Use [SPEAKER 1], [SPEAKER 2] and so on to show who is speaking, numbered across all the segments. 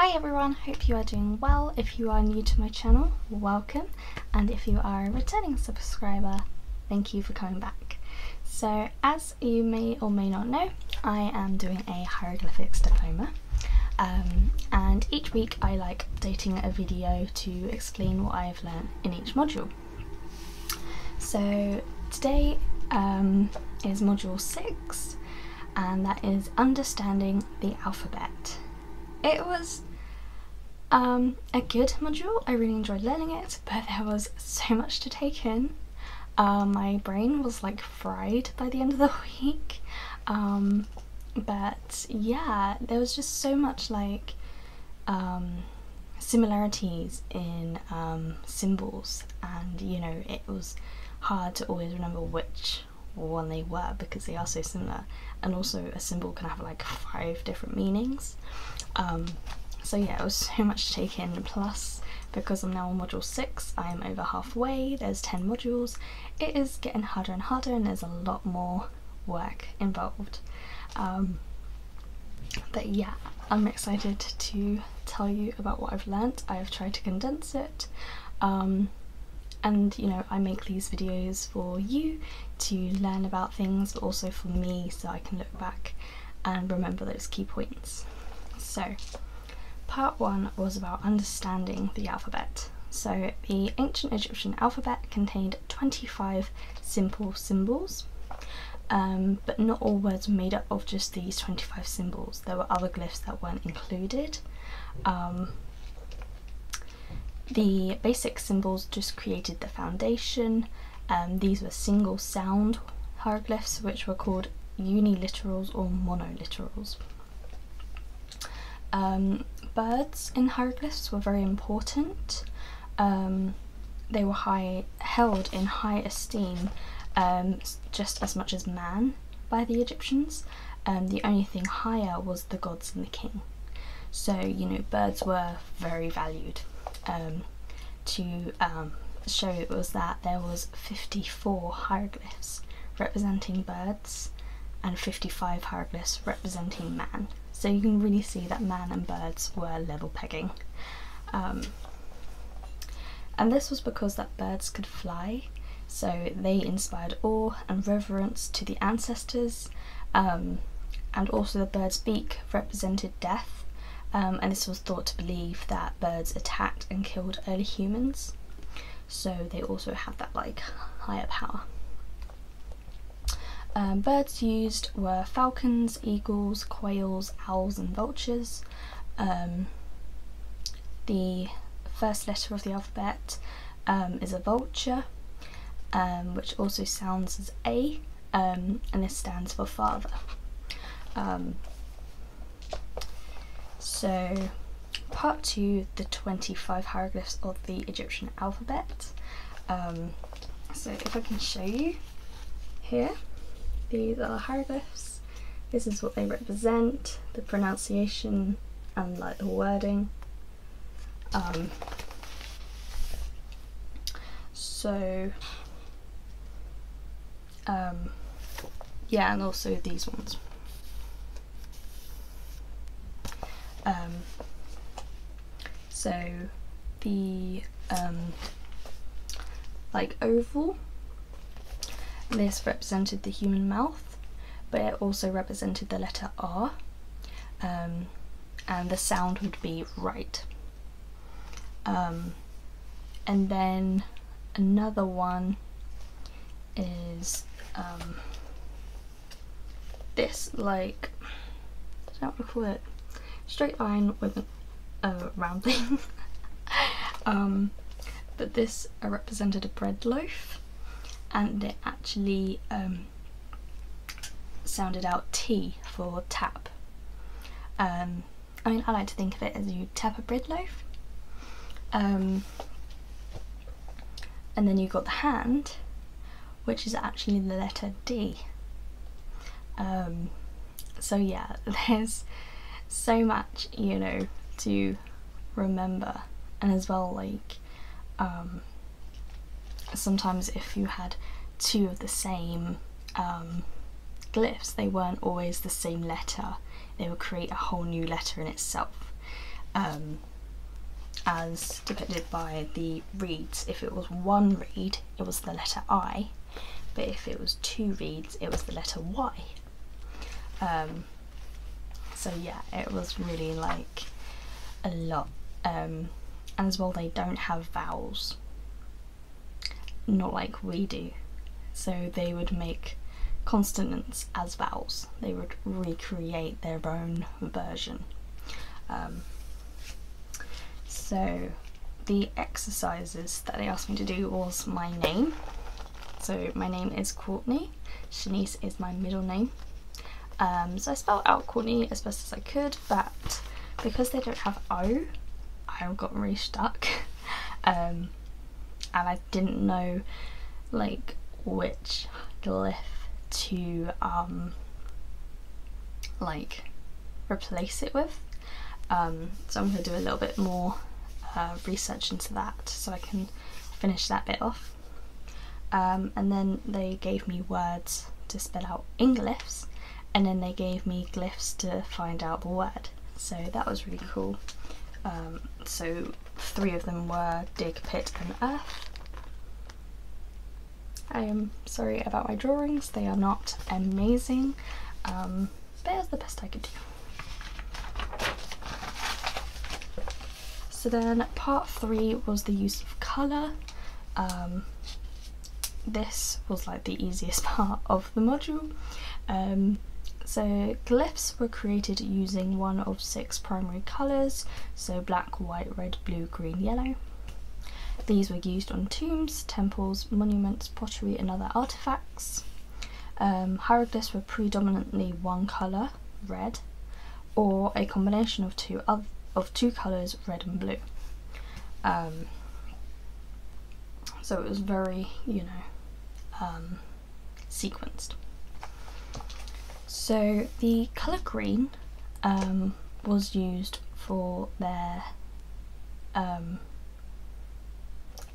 [SPEAKER 1] Hi everyone, hope you are doing well. If you are new to my channel, welcome, and if you are a returning subscriber, thank you for coming back. So as you may or may not know, I am doing a hieroglyphics diploma, and each week I like updating a video to explain what I have learned in each module. So today is module 6, and that is understanding the alphabet. It was a good module. I really enjoyed learning it, but there was so much to take in. My brain was like fried by the end of the week, but yeah, there was just so much like similarities in symbols, and you know, it was hard to always remember which one they were because they are so similar, and also a symbol can have like 5 different meanings. So yeah, it was so much to take in, plus because I'm now on module 6, I am over halfway, there's 10 modules, it is getting harder and harder and there's a lot more work involved. But yeah, I'm excited to tell you about what I've learnt. I have tried to condense it, and you know, I make these videos for you to learn about things, but also for me so I can look back and remember those key points. So part 1 was about understanding the alphabet. So the ancient Egyptian alphabet contained 25 simple symbols, but not all words were made up of just these 25 symbols. There were other glyphs that weren't included. The basic symbols just created the foundation. These were single sound hieroglyphs, which were called uniliterals or monoliterals. Birds in hieroglyphs were very important. They were held in high esteem, just as much as man by the Egyptians. The only thing higher was the gods and the king. So, you know, birds were very valued. To show it was that there was 54 hieroglyphs representing birds and 55 hieroglyphs representing man. So you can really see that man and birds were level pegging. And this was because that birds could fly, so they inspired awe and reverence to the ancestors, and also the bird's beak represented death, and this was thought to believe that birds attacked and killed early humans, so they also have that like higher power. Birds used were falcons, eagles, quails, owls and vultures. The first letter of the alphabet is a vulture, which also sounds as A, and this stands for father. So part 2, the 25 hieroglyphs of the Egyptian alphabet. So if I can show you here. These are hieroglyphs. This is what they represent, the pronunciation and like the wording. Yeah, and also these ones. So the like oval, this represented the human mouth, but it also represented the letter R, and the sound would be right. And then another one is this, like, I don't know what to call it, straight line with a round thing. But this represented a bread loaf, and it actually sounded out T for tap. I mean, I like to think of it as you tap a bread loaf. And then you've got the hand, which is actually the letter D. So yeah, there's so much, you know, to remember, and as well, like, sometimes if you had 2 of the same glyphs, they weren't always the same letter, they would create a whole new letter in itself. as depicted by the reeds. If it was one reed, it was the letter I, but if it was two reeds, it was the letter Y. So yeah, it was really like a lot. And as well, they don't have vowels, not like we do, so they would make consonants as vowels. They would recreate their own version. So the exercises that they asked me to do was my name. So my name is Courtney, Shanice is my middle name. So I spelled out Courtney as best as I could, but because they don't have O, I got really stuck. And I didn't know like which glyph to like replace it with. So I'm going to do a little bit more research into that so I can finish that bit off. And then they gave me words to spell out in glyphs, and then they gave me glyphs to find out the word. So that was really cool. So 3 of them were dig, pit and earth. I am sorry about my drawings, they are not amazing, but it was the best I could do. So then part 3 was the use of colour. This was like the easiest part of the module. So glyphs were created using one of 6 primary colours, so black, white, red, blue, green, yellow. These were used on tombs, temples, monuments, pottery and other artefacts. Hieroglyphs were predominantly one colour, red, or a combination of two colours, red and blue. So it was very, you know, sequenced. So the colour green was used for their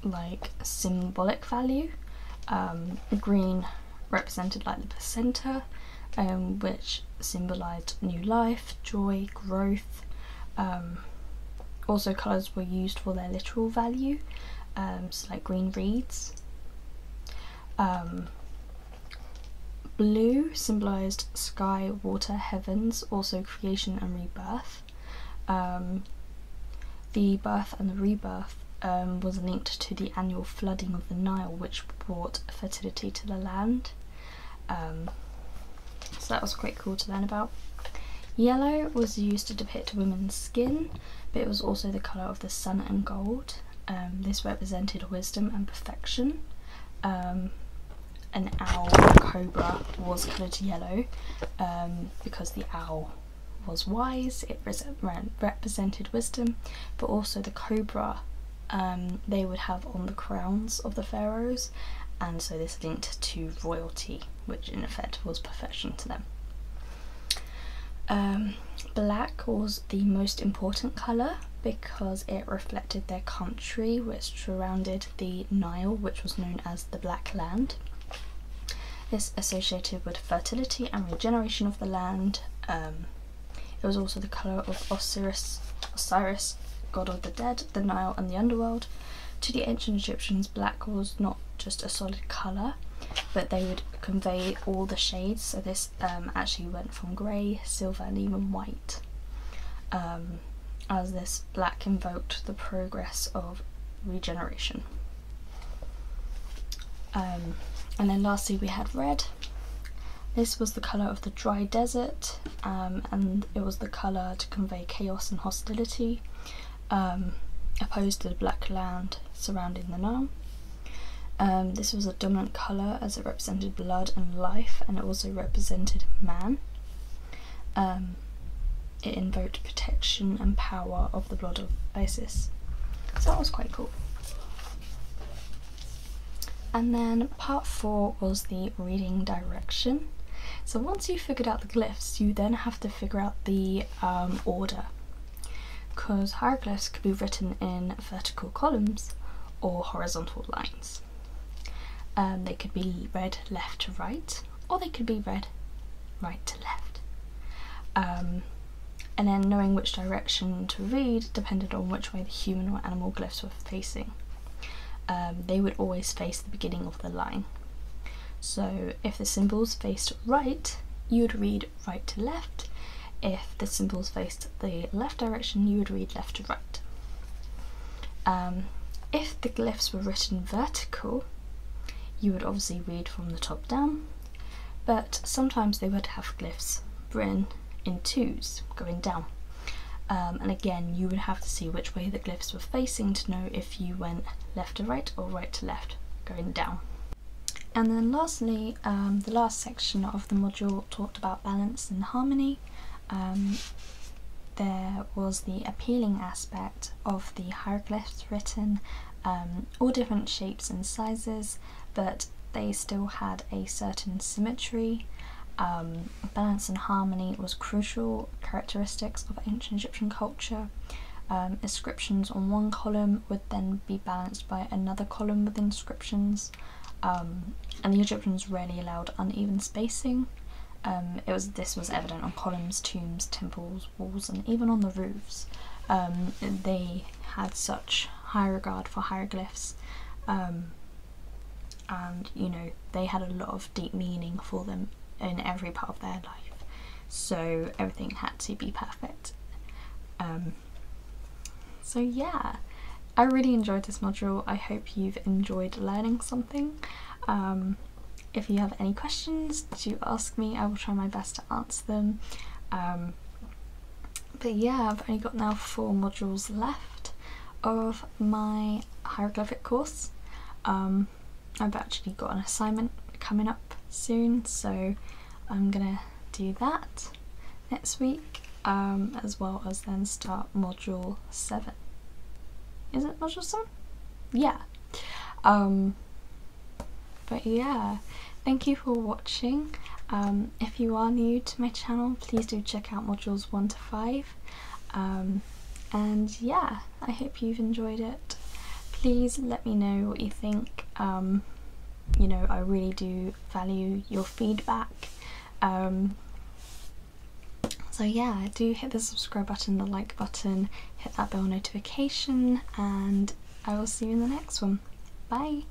[SPEAKER 1] like symbolic value. Green represented like the placenta, which symbolised new life, joy, growth. Also colours were used for their literal value, so like green reeds. Blue symbolised sky, water, heavens, also creation and rebirth. The birth and the rebirth was linked to the annual flooding of the Nile, which brought fertility to the land. So that was quite cool to learn about. Yellow was used to depict women's skin, but it was also the colour of the sun and gold. This represented wisdom and perfection. An owl or cobra was coloured yellow because the owl was wise, it represented wisdom, but also the cobra they would have on the crowns of the pharaohs, and so this linked to royalty, which in effect was perfection to them. Black was the most important colour because it reflected their country, which surrounded the Nile, which was known as the Black Land. This associated with fertility and regeneration of the land. It was also the colour of Osiris, god of the dead, the Nile and the underworld. To the ancient Egyptians, black was not just a solid colour, but they would convey all the shades, so this actually went from grey, silver and even white, as this black invoked the progress of regeneration. And then lastly we had red. This was the colour of the dry desert, and it was the colour to convey chaos and hostility, opposed to the black land surrounding the Nile. This was a dominant colour as it represented blood and life, and it also represented man. It invoked protection and power of the blood of Isis. So that was quite cool. And then part 4 was the reading direction. So once you figured out the glyphs, you then have to figure out the order, because hieroglyphs could be written in vertical columns or horizontal lines. They could be read left to right, or they could be read right to left. and then knowing which direction to read depended on which way the human or animal glyphs were facing. They would always face the beginning of the line. So if the symbols faced right, you would read right to left. If the symbols faced the left direction, you would read left to right. If the glyphs were written vertical, you would obviously read from the top down, but sometimes they would have glyphs written in twos, going down. And again, you would have to see which way the glyphs were facing to know if you went left to right or right to left, going down. And then lastly, the last section of the module talked about balance and harmony. There was the appealing aspect of the hieroglyphs written, all different shapes and sizes, but they still had a certain symmetry. Balance and harmony was crucial characteristics of ancient Egyptian culture. Inscriptions on one column would then be balanced by another column with inscriptions, and the Egyptians rarely allowed uneven spacing. This was evident on columns, tombs, temples, walls, and even on the roofs. They had such high regard for hieroglyphs, and you know, they had a lot of deep meaning for them in every part of their life, so everything had to be perfect. So yeah, I really enjoyed this module. I hope you've enjoyed learning something. If you have any questions, do ask me. I will try my best to answer them. But yeah, I've only got now 4 modules left of my hieroglyphic course. I've actually got an assignment coming up soon, so I'm gonna do that next week, as well as then start module 7. Is it module 7? Yeah. But yeah, thank you for watching. If you are new to my channel, please do check out modules 1 to 5. And yeah, I hope you've enjoyed it. Please let me know what you think. You know, I really do value your feedback. So yeah, do hit the subscribe button, the like button, hit that bell notification, and I will see you in the next one. Bye!